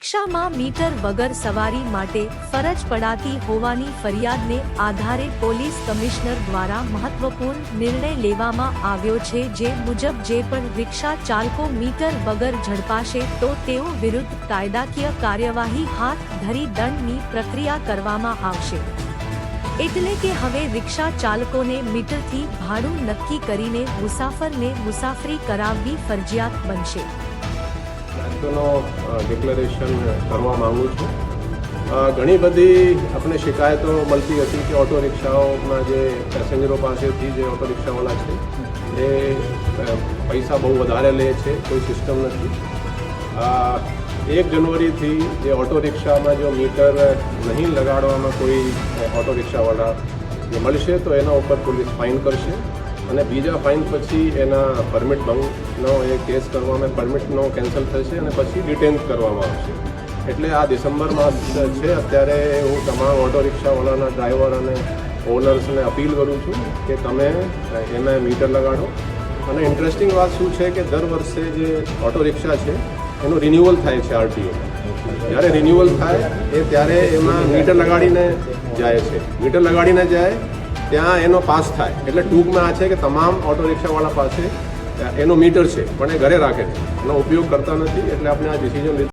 રિક્ષામાં મીટર વગર સવારી માટે ફરજ પડાતી હોવાની ફરિયાદને આધારે પોલીસ કમિશનર દ્વારા મહત્વપૂર્ણ નિર્ણય લેવામાં આવ્યો છે, જે મુજબ જે પણ રિક્ષા ચાલકો મીટર વગર ઝડપાશે તો તેઓ વિરુદ્ધ કાયદાકીય કાર્યવાહી હાથ ધરી દંડની પ્રક્રિયા કરવામાં આવશે। એટલે કે હવે રિક્ષા ચાલકોને મીટરથી ભાડું નક્કી કરીને મુસાફરને મુસાફરી કરાવવી ફરજિયાત બનશે। ડિક્લેરેશન કરવા માંગુ છું। ઘણી બધી આપણે શિકાયતો મળતી હતી કે ઓટો રિક્ષાઓમાં જે પેસેન્જરો પાસેથી જે ઓટો રિક્ષાવાળા છે એ પૈસા બહુ વધારે લે છે, કોઈ સિસ્ટમ નથી। 1 જનવરીથી જે ઓટો રિક્ષામાં જો મીટર નહીં લગાડવામાં કોઈ ઓટો રિક્ષાવાળા મળશે તો એના ઉપર પોલીસ ફાઇન કરશે અને બીજા ફાઇન પછી એના પરમિટ ભંગનો એ કેસ કરવામાં પરમિટનો કેન્સલ થશે અને પછી ડિટેન કરવામાં આવશે। એટલે આ ડિસેમ્બર માસ છે, અત્યારે હું તમામ ઓટો રિક્ષાવાળાના ડ્રાઈવર અને ઓનર્સને અપીલ કરું છું કે તમે એમાં મીટર લગાડો। અને ઇન્ટરેસ્ટિંગ વાત શું છે કે દર વર્ષે જે ઓટો રિક્ષા છે એનું રિન્યુઅલ થાય છે RTO। જ્યારે રિન્યુઅલ થાય ત્યારે એમાં મીટર લગાડીને જાય છે, મીટર લગાડીને જાય ત્યાં એનો પાસ થાય। એટલે ટૂંકમાં આ છે કે તમામ ઓટો રિક્ષાવાળા પાસે એનો મીટર છે પણ એ ઘરે રાખે છે, એનો ઉપયોગ કરતા નથી। એટલે આપણે આ ડિસિઝન